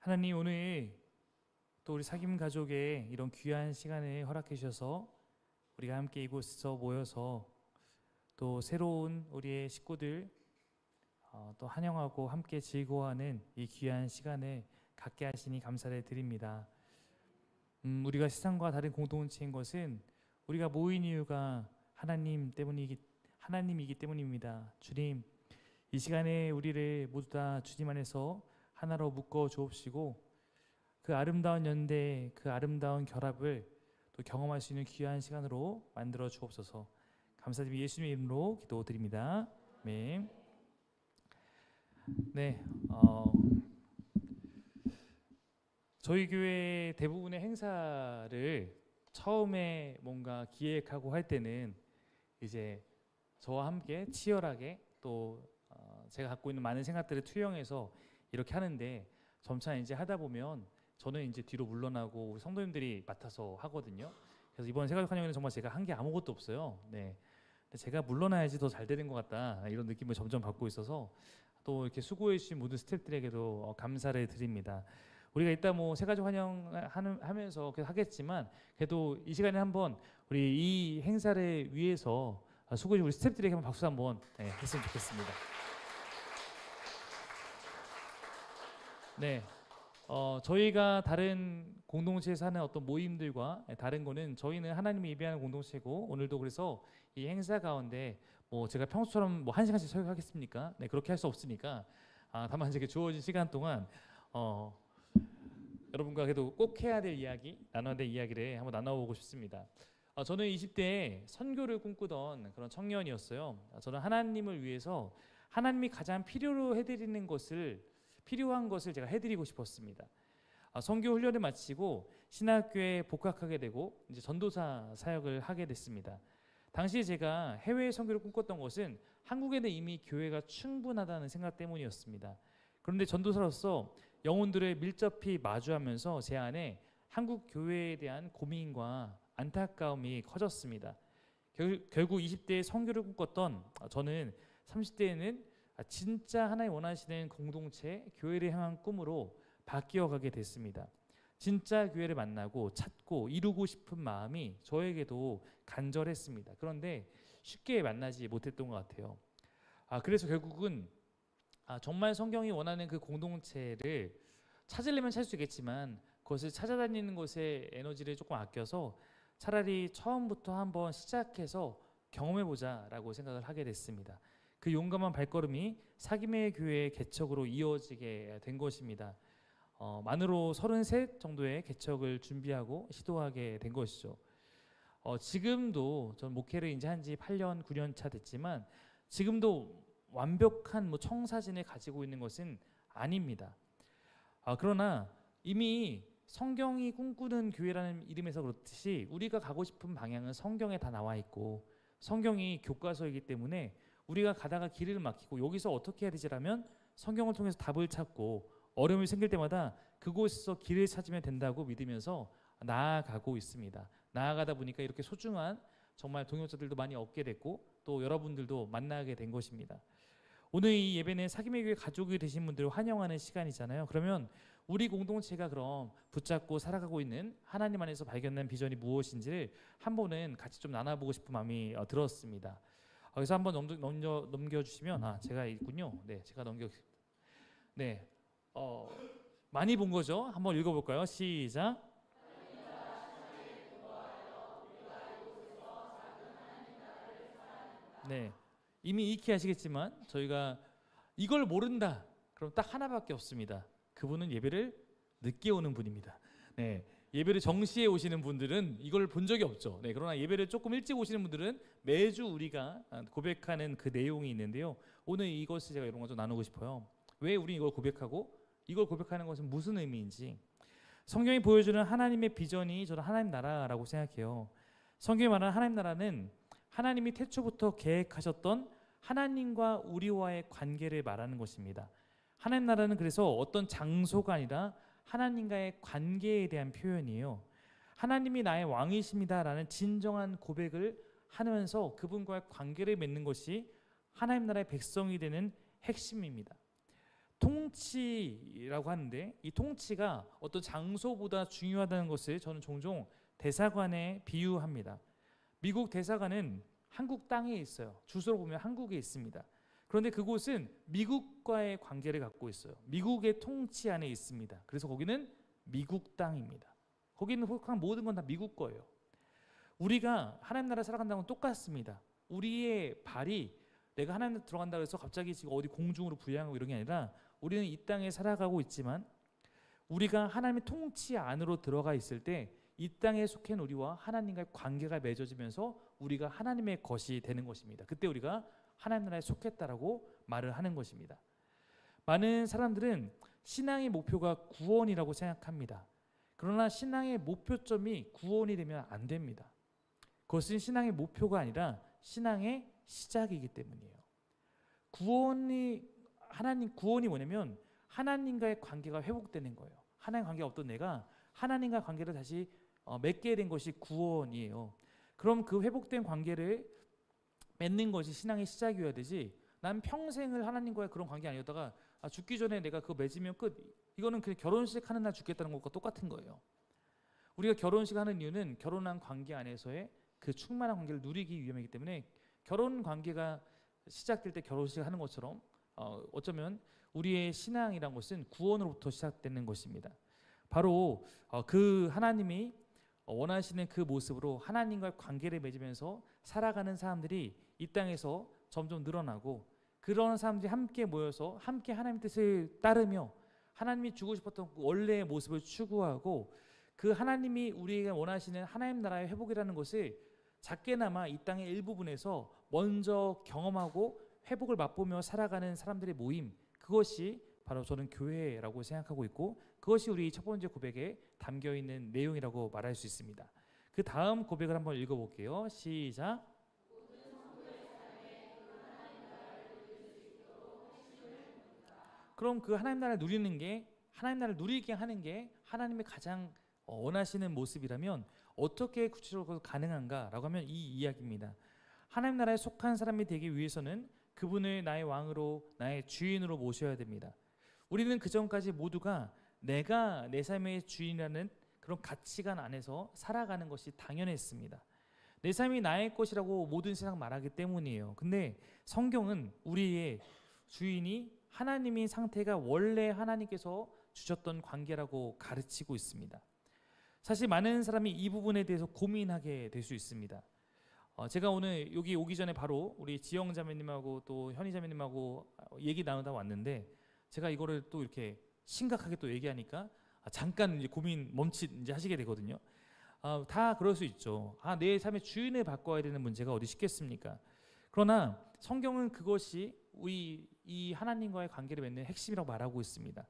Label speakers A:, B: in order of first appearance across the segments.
A: 하나님, 오늘 또 우리 사귐 가족의 이런 귀한 시간을 허락해 주셔서 우리가 함께 이곳에서 모여서 또 새로운 우리의 식구들 또 환영하고 함께 즐거워하는 이 귀한 시간을 갖게 하시니 감사를 드립니다. 우리가 세상과 다른 공동체인 것은 우리가 모인 이유가 하나님이기 때문입니다. 주님, 이 시간에 우리를 모두 다 주님 안에서 하나로 묶어 주옵시고 그 아름다운 연대, 그 아름다운 결합을 또 경험할 수 있는 귀한 시간으로 만들어 주옵소서. 감사드리며 예수님의 이름으로 기도드립니다. 아멘. 네, 저희 교회 대부분의 행사를 처음에 뭔가 기획하고 할 때는 이제 저와 함께 치열하게 또 제가 갖고 있는 많은 생각들을 투영해서 이렇게 하는데, 점차 이제 하다 보면 저는 이제 뒤로 물러나고 우리 성도님들이 맡아서 하거든요. 그래서 이번 세가족 환영회는 정말 제가 한 게 아무것도 없어요. 네, 근데 제가 물러나야지 더 잘 되는 것 같다, 이런 느낌을 점점 받고 있어서 또 이렇게 수고해 주신 모든 스태프들에게도 감사를 드립니다. 우리가 이따 뭐 세가족 환영 하면서 계속 하겠지만, 그래도 이 시간에 한번 우리 이 행사를 위해서 수고해 주신 우리 스태프들에게 한번 박수 한번 했으면 좋겠습니다. 네, 저희가 다른 공동체에서 하는 어떤 모임들과 다른 거는, 저희는 하나님을 예배하는 공동체고, 오늘도 그래서 이 행사 가운데 뭐 제가 평소처럼 뭐 1시간씩 설교하겠습니까? 네, 그렇게 할 수 없으니까 다만 이렇게 주어진 시간 동안 여러분과 그래도 꼭 해야 될 이야기, 나눠야 될 이야기를 한번 나눠보고 싶습니다. 저는 20대에 선교를 꿈꾸던 그런 청년이었어요. 저는 하나님을 위해서 하나님이 가장 필요로 해드리는 것을, 필요한 것을 제가 해드리고 싶었습니다. 선교 훈련을 마치고 신학교에 복학하게 되고 이제 전도사 사역을 하게 됐습니다. 당시 제가 해외 선교를 꿈꿨던 것은 한국에는 이미 교회가 충분하다는 생각 때문이었습니다. 그런데 전도사로서 영혼들을 밀접히 마주하면서 제 안에 한국 교회에 대한 고민과 안타까움이 커졌습니다. 결국 20대에 선교를 꿈꿨던 저는 30대에는 진짜 하나님 원하시는 공동체, 교회를 향한 꿈으로 바뀌어가게 됐습니다. 진짜 교회를 만나고 찾고 이루고 싶은 마음이 저에게도 간절했습니다. 그런데 쉽게 만나지 못했던 것 같아요. 그래서 결국은 정말 성경이 원하는 그 공동체를 찾으려면 찾을 수 있겠지만, 그것을 찾아다니는 것에 에너지를 조금 아껴서 차라리 처음부터 한번 시작해서 경험해보자라고 생각을 하게 됐습니다. 그 용감한 발걸음이 사귐의 교회의 개척으로 이어지게 된 것입니다. 만으로 33 정도의 개척을 준비하고 시도하게 된 것이죠. 지금도 전 목회를 이제 한지 8년, 9년 차 됐지만 지금도 완벽한 뭐 청사진을 가지고 있는 것은 아닙니다. 그러나 이미 성경이 꿈꾸는 교회라는 이름에서 그렇듯이 우리가 가고 싶은 방향은 성경에 다 나와 있고, 성경이 교과서이기 때문에 우리가 가다가 길을 막히고 여기서 어떻게 해야 되지라면 성경을 통해서 답을 찾고, 어려움이 생길 때마다 그곳에서 길을 찾으면 된다고 믿으면서 나아가고 있습니다. 나아가다 보니까 이렇게 소중한 정말 동역자들도 많이 얻게 됐고, 또 여러분들도 만나게 된 것입니다. 오늘 이 예배는 사귐의 교회 가족이 되신 분들을 환영하는 시간이잖아요. 그러면 우리 공동체가 그럼 붙잡고 살아가고 있는 하나님 안에서 발견된 비전이 무엇인지를 한 번은 같이 좀 나눠보고 싶은 마음이 들었습니다. 그래서 한번 넘겨주시면, 제가 있군요. 네, 제가 네, 많이 본 거죠? 한번 읽어볼까요? 시작. 네, 이미 익히 아시겠지만 저희가 이걸 모른다, 그럼 딱 하나밖에 없습니다. 그분은 예배를 늦게 오는 분입니다. 네, 예배를 정시에 오시는 분들은 이걸 본 적이 없죠. 네, 그러나 예배를 조금 일찍 오시는 분들은 매주 우리가 고백하는 그 내용이 있는데요. 오늘 이것을 제가 이런 거 좀 나누고 싶어요. 왜 우리 이걸 고백하고, 이걸 고백하는 것은 무슨 의미인지. 성경이 보여주는 하나님의 비전이 저는 하나님 나라라고 생각해요. 성경이 말하는 하나님 나라는 하나님이 태초부터 계획하셨던 하나님과 우리와의 관계를 말하는 것입니다. 하나님 나라는 그래서 어떤 장소가 아니라 하나님과의 관계에 대한 표현이에요. 하나님이 나의 왕이십니다라는 진정한 고백을 하면서 그분과의 관계를 맺는 것이 하나님 나라의 백성이 되는 핵심입니다. 통치라고 하는데 이 통치가 어떤 장소보다 중요하다는 것을 저는 종종 대사관에 비유합니다. 미국 대사관은 한국 땅에 있어요. 주소로 보면 한국에 있습니다. 그런데 그곳은 미국과의 관계를 갖고 있어요. 미국의 통치 안에 있습니다. 그래서 거기는 미국 땅입니다. 거기는 모든 건 다 미국 거예요. 우리가 하나님 나라에 살아간다는 건 똑같습니다. 우리의 발이 내가 하나님 나라에 들어간다고 해서 갑자기 지금 어디 공중으로 부양하고 이런 게 아니라 우리는 이 땅에 살아가고 있지만 우리가 하나님의 통치 안으로 들어가 있을 때 이 땅에 속한 우리와 하나님과의 관계가 맺어지면서 우리가 하나님의 것이 되는 것입니다. 그때 우리가 하나님 나라에 속했다라고 말을 하는 것입니다. 많은 사람들은 신앙의 목표가 구원이라고 생각합니다. 그러나 신앙의 목표점이 구원이 되면 안 됩니다. 그것은 신앙의 목표가 아니라 신앙의 시작이기 때문이에요. 구원이 뭐냐면 하나님과의 관계가 회복되는 거예요. 하나님 관계가 없던 내가 하나님과 관계를 다시 맺게 된 것이 구원이에요. 그럼 그 회복된 관계를 맺는 것이 신앙의 시작이어야 되지. 난 평생을 하나님과의 그런 관계 아니었다가 죽기 전에 내가 그거 맺으면 끝. 이거는 그냥 결혼식 하는 날 죽겠다는 것과 똑같은 거예요. 우리가 결혼식 하는 이유는 결혼한 관계 안에서의 그 충만한 관계를 누리기 위함이기 때문에 결혼 관계가 시작될 때 결혼식 하는 것처럼 어쩌면 우리의 신앙이란 것은 구원으로부터 시작되는 것입니다. 바로 그 하나님이 원하시는 그 모습으로 하나님과 관계를 맺으면서 살아가는 사람들이 이 땅에서 점점 늘어나고 그런 사람들이 함께 모여서 함께 하나님의 뜻을 따르며 하나님이 주고 싶었던 원래의 모습을 추구하고 그 하나님이 우리에게 원하시는 하나님 나라의 회복이라는 것을 작게나마 이 땅의 일부분에서 먼저 경험하고 회복을 맛보며 살아가는 사람들의 모임, 그것이 바로 저는 교회라고 생각하고 있고 그것이 우리 첫 번째 고백에 담겨있는 내용이라고 말할 수 있습니다. 그 다음 고백을 한번 읽어볼게요. 시작. 그럼 그 하나님 나라를 누리는 게 하나님 나라를 누리게 하는 게 하나님의 가장 원하시는 모습이라면 어떻게 구체적으로 가능한가라고 하면 이 이야기입니다. 하나님 나라에 속한 사람이 되기 위해서는 그분을 나의 왕으로 나의 주인으로 모셔야 됩니다. 우리는 그전까지 모두가 내가 내 삶의 주인이라는 그런 가치관 안에서 살아가는 것이 당연했습니다. 내 삶이 나의 것이라고 모든 세상 말하기 때문이에요. 근데 성경은 우리의 주인이 하나님인 상태가 원래 하나님께서 주셨던 관계라고 가르치고 있습니다. 사실 많은 사람이 이 부분에 대해서 고민하게 될 수 있습니다. 제가 오늘 여기 오기 전에 바로 우리 지영 자매님하고 또 현희 자매님하고 얘기 나누다 왔는데 제가 이거를 또 이렇게 심각하게 또 얘기하니까 잠깐 이제 고민 멈칫 이제 하시게 되거든요. 다 그럴 수 있죠. 내 삶의 주인을 바꿔야 되는 문제가 어디 쉽겠습니까? 그러나 성경은 그것이 우리 이 하나님과의 관계를 맺는 핵심이라고 말하고 있습니다.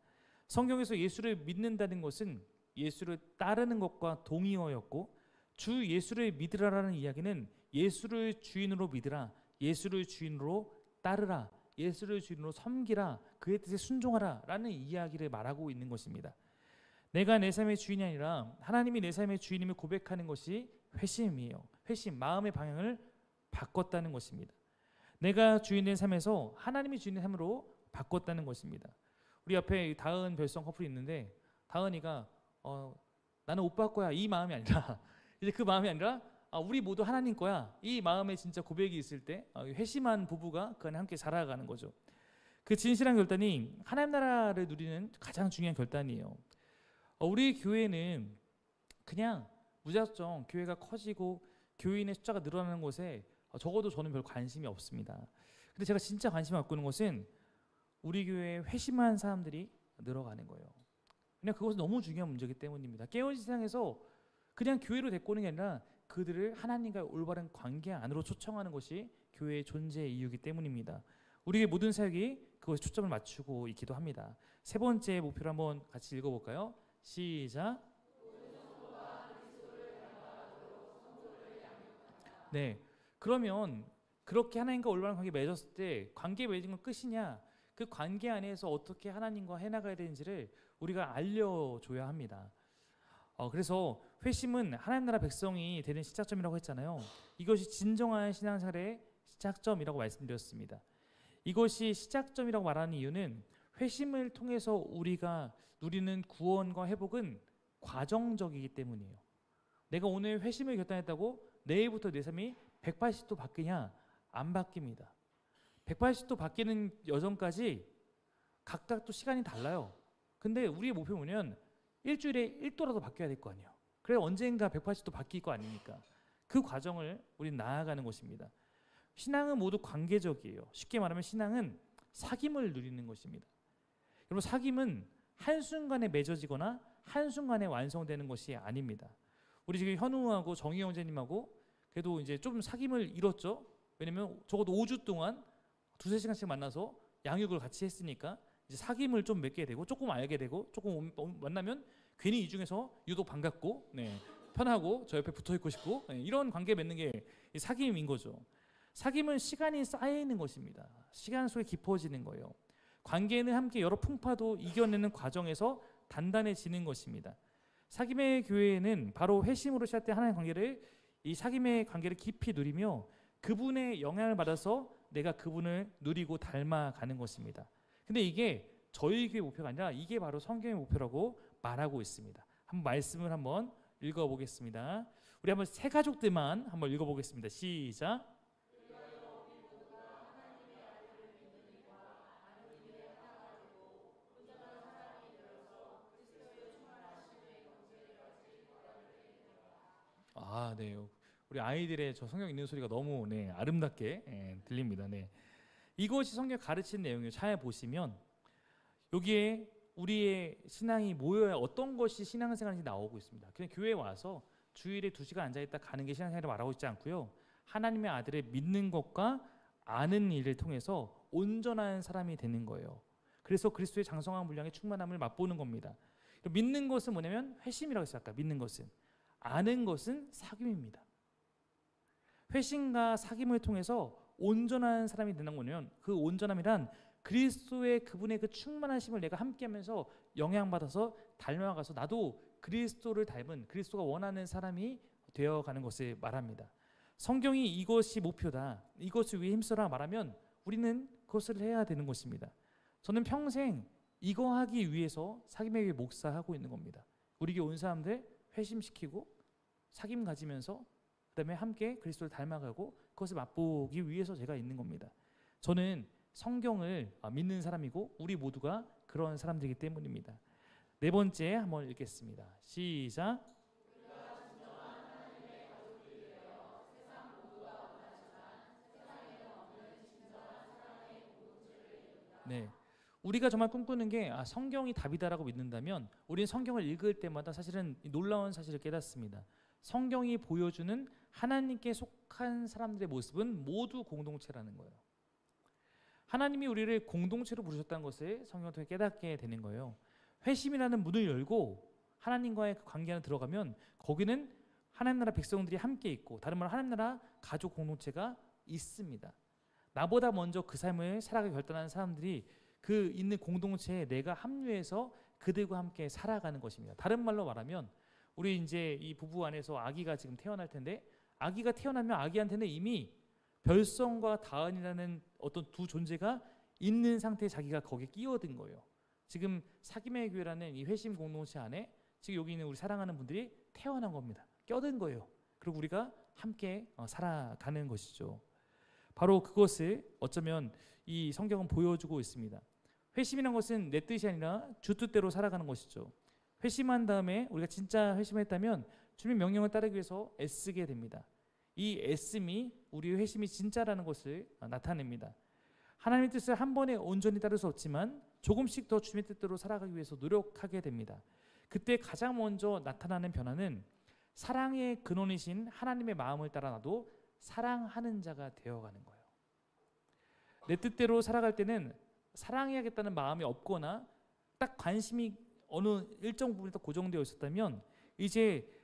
A: 성경에서 예수를 믿는다는 것은 예수를 따르는 것과 동의어였고 주 예수를 믿으라라는 이야기는 예수를 주인으로 믿으라, 예수를 주인으로 따르라, 예수를 주인으로 섬기라, 그의 뜻에 순종하라 라는 이야기를 말하고 있는 것입니다. 내가 내 삶의 주인이 아니라 하나님이 내 삶의 주인임을 고백하는 것이 회심이에요. 회심, 마음의 방향을 바꿨다는 것입니다. 내가 주인된 삶에서 하나님이 주인된 삶으로 바꿨다는 것입니다. 우리 앞에 다은 별성 커플이 있는데 다은이가 나는 오빠 거야 이 마음이 아니라 이제 그 마음이 아니라 우리 모두 하나님 거야 이 마음에 진짜 고백이 있을 때 회심한 부부가 그 안에 함께 살아가는 거죠. 그 진실한 결단이 하나님 나라를 누리는 가장 중요한 결단이에요. 우리 교회는 그냥 무작정 교회가 커지고 교인의 숫자가 늘어나는 것에 적어도 저는 별 관심이 없습니다. 근데 제가 진짜 관심을 갖고 있는 것은 우리 교회에 회심한 사람들이 늘어가는 거예요. 그냥 그것은 너무 중요한 문제이기 때문입니다. 깨어진 세상에서 그냥 교회로 데리고 오는 게 아니라 그들을 하나님과 올바른 관계 안으로 초청하는 것이 교회의 존재의 이유이기 때문입니다. 우리의 모든 사역이 그것에 초점을 맞추고 있기도 합니다. 세 번째 목표를 한번 같이 읽어볼까요? 시작. 네, 그러면 그렇게 하나님과 올바른 관계 맺었을 때 관계 맺은 건 끝이냐? 그 관계 안에서 어떻게 하나님과 해나가야 되는지를 우리가 알려줘야 합니다. 그래서 회심은 하나님 나라 백성이 되는 시작점이라고 했잖아요. 이것이 진정한 신앙생활의 시작점이라고 말씀드렸습니다. 이것이 시작점이라고 말하는 이유는 회심을 통해서 우리가 누리는 구원과 회복은 과정적이기 때문이에요. 내가 오늘 회심을 결단했다고 내일부터 내 삶이 180도 바뀌냐? 안 바뀝니다. 180도 바뀌는 여정까지 각각 또 시간이 달라요. 근데 우리의 목표는 뭐냐면 일주일에 1도라도 바뀌어야 될 거 아니에요. 그래 언젠가 180도 바뀔 거 아닙니까? 그 과정을 우리는 나아가는 것입니다. 신앙은 모두 관계적이에요. 쉽게 말하면 신앙은 사귐을 누리는 것입니다. 여러분, 사귐은 한순간에 맺어지거나 한순간에 완성되는 것이 아닙니다. 우리 지금 현우하고 정희 형제님하고 그래도 이제 좀 사귐을 이뤘죠. 왜냐면 적어도 5주 동안 두세 시간씩 만나서 양육을 같이 했으니까 이제 사귐을 좀 맺게 되고 조금 알게 되고 조금 만나면 괜히 이 중에서 유독 반갑고 편하고 저 옆에 붙어 있고 싶고 이런 관계 맺는 게 사귐인 거죠. 사귐은 시간이 쌓이는 것입니다. 시간 속에 깊어지는 거예요. 관계는 함께 여러 풍파도 이겨내는 과정에서 단단해지는 것입니다. 사귐의 교회는 바로 회심으로 시작된 하나님의 관계를 이 사귐의 관계를 깊이 누리며 그분의 영향을 받아서 내가 그분을 누리고 닮아가는 것입니다. 근데 이게 저희 교회 목표가 아니라 이게 바로 성경의 목표라고 말하고 있습니다. 한번 말씀을 한번 읽어보겠습니다. 우리 한번 세 가족들만 한번 읽어보겠습니다. 시작. 아, 네. 우리 아이들의 저 성경 읽는 소리가 너무 아름답게 들립니다. 이것이 성경 가르치는 내용이에요. 잘 보시면 여기에 우리의 신앙이 모여야 어떤 것이 신앙생활인지 나오고 있습니다. 그냥 교회에 와서 주일에 2시간 앉아있다 가는 게 신앙생활을 말하고 있지 않고요. 하나님의 아들을 믿는 것과 아는 일을 통해서 온전한 사람이 되는 거예요. 그래서 그리스도의 장성한 분량의 충만함을 맛보는 겁니다. 믿는 것은 뭐냐면 회심이라고 했어요. 아까 믿는 것은. 아는 것은 사귐입니다. 회심과 사귐을 통해서 온전한 사람이 되는 거냐면 그 온전함이란 그리스도의 그분의 그 충만하심을 내가 함께하면서 영향받아서 닮아가서 나도 그리스도를 닮은 그리스도가 원하는 사람이 되어가는 것을 말합니다. 성경이 이것이 목표다, 이것을 위해 힘써라 말하면 우리는 그것을 해야 되는 것입니다. 저는 평생 이거 하기 위해서 사귐에게 목사하고 있는 겁니다. 우리 교회 온 사람들 회심시키고 사귐 가지면서 그다음에 함께 그리스도를 닮아가고 그것을 맛보기 위해서 제가 있는 겁니다. 저는 성경을 믿는 사람이고 우리 모두가 그런 사람들이기 때문입니다. 네 번째 한번 읽겠습니다. 시작. 네, 우리가 정말 꿈꾸는 게 성경이 답이다라고 믿는다면 우리는 성경을 읽을 때마다 사실은 놀라운 사실을 깨닫습니다. 성경이 보여주는 하나님께 속한 사람들의 모습은 모두 공동체라는 거예요. 하나님이 우리를 공동체로 부르셨다는 것을 성경을 통해 깨닫게 되는 거예요. 회심이라는 문을 열고 하나님과의 그 관계 안에 들어가면 거기는 하나님 나라 백성들이 함께 있고 다른 말로 하나님 나라 가족 공동체가 있습니다. 나보다 먼저 그 삶을 살아가기 결단하는 사람들이 그 있는 공동체에 내가 합류해서 그들과 함께 살아가는 것입니다. 다른 말로 말하면 우리 이제 이 부부 안에서 아기가 지금 태어날 텐데 아기가 태어나면 아기한테는 이미 별성과 다은이라는 어떤 두 존재가 있는 상태에 자기가 거기에 끼어든 거예요. 지금 사귐의 교회라는 이 회심 공동체 안에 지금 여기 있는 우리 사랑하는 분들이 태어난 겁니다. 껴든 거예요. 그리고 우리가 함께 살아가는 것이죠. 바로 그것을 어쩌면 이 성경은 보여주고 있습니다. 회심이란 것은 내 뜻이 아니라 주 뜻대로 살아가는 것이죠. 회심한 다음에 우리가 진짜 회심했다면 주님 명령을 따르기 위해서 애쓰게 됩니다. 이 애씀이 우리의 회심이 진짜라는 것을 나타냅니다. 하나님의 뜻을 한 번에 온전히 따를 수 없지만 조금씩 더 주님의 뜻대로 살아가기 위해서 노력하게 됩니다. 그때 가장 먼저 나타나는 변화는 사랑의 근원이신 하나님의 마음을 따라 나도 사랑하는 자가 되어가는 거예요. 내 뜻대로 살아갈 때는 사랑해야겠다는 마음이 없거나 딱 관심이 어느 일정 부분에 딱 고정되어 있었다면 이제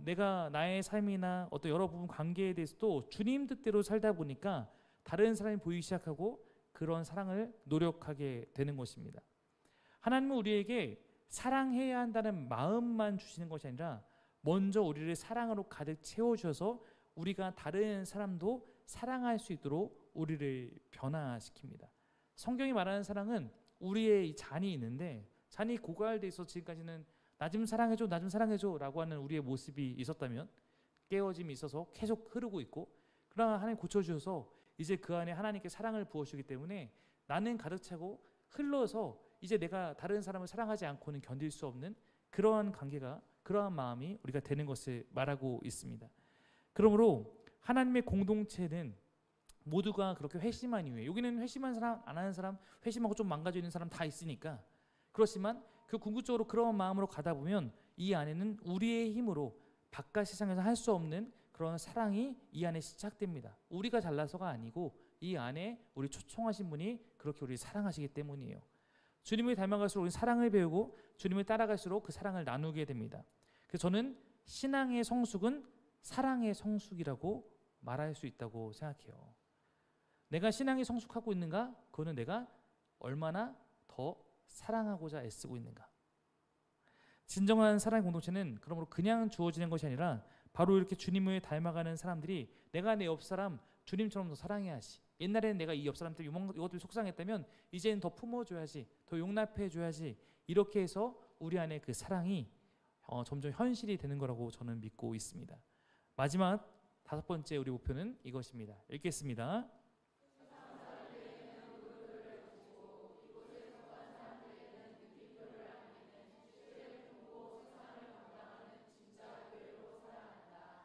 A: 내가 나의 삶이나 어떤 여러 부분 관계에 대해서도 주님 뜻대로 살다 보니까 다른 사람이 보이기 시작하고 그런 사랑을 노력하게 되는 것입니다. 하나님은 우리에게 사랑해야 한다는 마음만 주시는 것이 아니라 먼저 우리를 사랑으로 가득 채워주셔서 우리가 다른 사람도 사랑할 수 있도록 우리를 변화시킵니다. 성경이 말하는 사랑은 우리의 이 잔이 있는데 잔이 고갈돼 있어 지금까지는 나 좀 사랑해줘, 나 좀 사랑해줘라고 하는 우리의 모습이 있었다면 깨어짐이 있어서 계속 흐르고 있고, 그러나 하나님 고쳐주셔서 이제 그 안에 하나님께 사랑을 부어주기 때문에 나는 가득 차고 흘러서 이제 내가 다른 사람을 사랑하지 않고는 견딜 수 없는 그러한 관계가, 그러한 마음이 우리가 되는 것을 말하고 있습니다. 그러므로 하나님의 공동체는 모두가 그렇게 회심한 이후에, 여기는 회심한 사람, 안 하는 사람, 회심하고 좀 망가져 있는 사람 다 있으니까 그렇지만 그 궁극적으로 그런 마음으로 가다 보면 이 안에는 우리의 힘으로 바깥 세상에서 할 수 없는 그런 사랑이 이 안에 시작됩니다. 우리가 잘나서가 아니고 이 안에 우리 초청하신 분이 그렇게 우리를 사랑하시기 때문이에요. 주님을 닮아갈수록 우리는 사랑을 배우고 주님을 따라갈수록 그 사랑을 나누게 됩니다. 그래서 저는 신앙의 성숙은 사랑의 성숙이라고 말할 수 있다고 생각해요. 내가 신앙이 성숙하고 있는가? 그거는 내가 얼마나 더 사랑하고자 애쓰고 있는가. 진정한 사랑의 공동체는 그러므로 그냥 주어지는 것이 아니라 바로 이렇게 주님을 닮아가는 사람들이 내가 내 옆 사람 주님처럼 더 사랑해야지. 옛날에는 내가 이 옆 사람 때문에 이것들이 속상했다면 이제는 더 품어줘야지, 더 용납해줘야지. 이렇게 해서 우리 안에 그 사랑이 점점 현실이 되는 거라고 저는 믿고 있습니다. 마지막 5번째 우리 목표는 이것입니다. 읽겠습니다.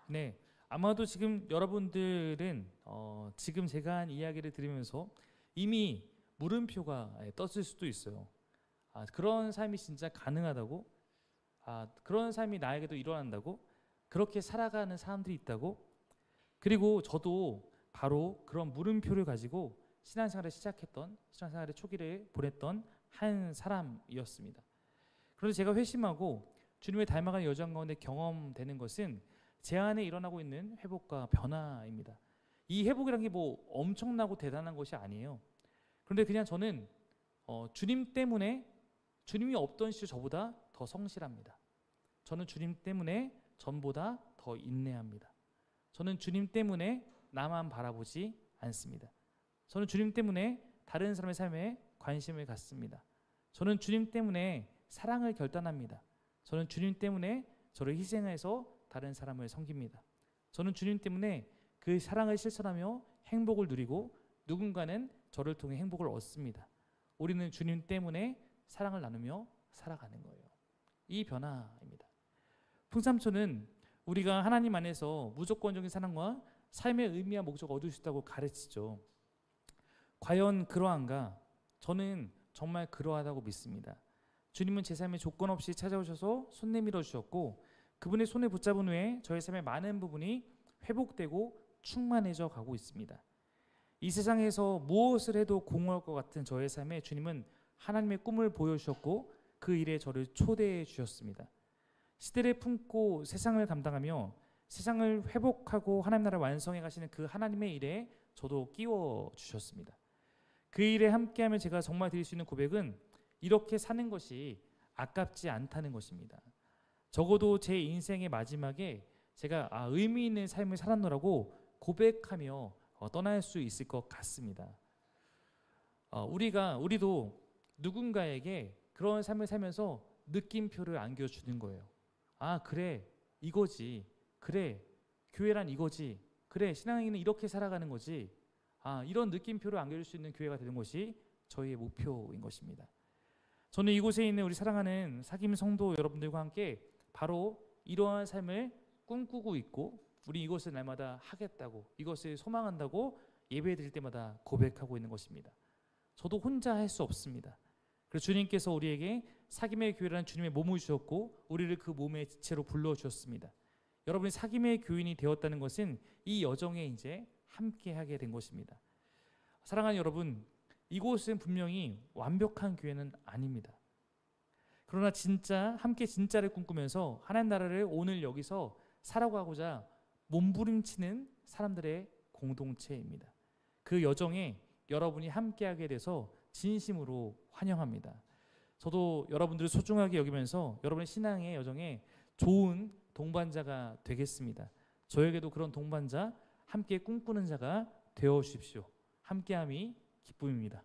A: 네, 아마도 지금 여러분들은 지금 제가 한 이야기를 들으면서 이미 물음표가 떴을 수도 있어요. 그런 삶이 진짜 가능하다고? 그런 삶이 나에게도 일어난다고? 그렇게 살아가는 사람들이 있다고? 그리고 저도 바로 그런 물음표를 가지고 신앙생활을 시작했던, 신앙생활의 초기를 보냈던 한 사람이었습니다. 그런데 제가 회심하고 주님을 닮아가는 여정 가운데 경험되는 것은 제 안에 일어나고 있는 회복과 변화입니다. 이 회복이란 게 뭐 엄청나고 대단한 것이 아니에요. 그런데 그냥 저는 주님 때문에, 주님이 없던 시절 저보다 더 성실합니다. 저는 주님 때문에 전보다 더 인내합니다. 저는 주님 때문에 나만 바라보지 않습니다. 저는 주님 때문에 다른 사람의 삶에 관심을 갖습니다. 저는 주님 때문에 사랑을 결단합니다. 저는 주님 때문에 저를 희생해서 다른 사람을 섬깁니다. 저는 주님 때문에 그 사랑을 실천하며 행복을 누리고 누군가는 저를 통해 행복을 얻습니다. 우리는 주님 때문에 사랑을 나누며 살아가는 거예요. 이 변화입니다. 풍삼초는 우리가 하나님 안에서 무조건적인 사랑과 삶의 의미와 목적을 얻을 수 있다고 가르치죠. 과연 그러한가? 저는 정말 그러하다고 믿습니다. 주님은 제 삶에 조건 없이 찾아오셔서 손 내밀어 주셨고 그분의 손을 붙잡은 후에 저의 삶의 많은 부분이 회복되고 충만해져 가고 있습니다. 이 세상에서 무엇을 해도 공허할 것 같은 저의 삶에 주님은 하나님의 꿈을 보여주셨고 그 일에 저를 초대해 주셨습니다. 시대를 품고 세상을 감당하며 세상을 회복하고 하나님 나라를 완성해 가시는 그 하나님의 일에 저도 끼워 주셨습니다. 그 일에 함께하며 제가 정말 드릴 수 있는 고백은 이렇게 사는 것이 아깝지 않다는 것입니다. 적어도 제 인생의 마지막에 제가 의미 있는 삶을 살았노라고 고백하며 떠날 수 있을 것 같습니다. 우리도 누군가에게 그런 삶을 살면서 느낌표를 안겨주는 거예요. 그래, 이거지. 그래, 교회란 이거지. 그래, 신앙인은 이렇게 살아가는 거지. 이런 느낌표를 안겨줄 수 있는 교회가 되는 것이 저희의 목표인 것입니다. 저는 이곳에 있는 우리 사랑하는 사귐 성도 여러분들과 함께 바로 이러한 삶을 꿈꾸고 있고 우리 이것을 날마다 하겠다고, 이것을 소망한다고 예배 드릴 때마다 고백하고 있는 것입니다. 저도 혼자 할 수 없습니다. 그래서 주님께서 우리에게 사귐의 교회라는 주님의 몸을 주셨고 우리를 그 몸의 지체로 불러주셨습니다. 여러분이 사귐의 교인이 되었다는 것은 이 여정에 이제 함께하게 된 것입니다. 사랑하는 여러분, 이곳은 분명히 완벽한 교회는 아닙니다. 그러나 진짜 함께 진짜를 꿈꾸면서 하나님 나라를 오늘 여기서 살아가고자 몸부림치는 사람들의 공동체입니다. 그 여정에 여러분이 함께하게 돼서 진심으로 환영합니다. 저도 여러분들을 소중하게 여기면서 여러분의 신앙의 여정에 좋은 동반자가 되겠습니다. 저에게도 그런 동반자, 함께 꿈꾸는 자가 되어 주십시오. 함께함이 기쁨입니다.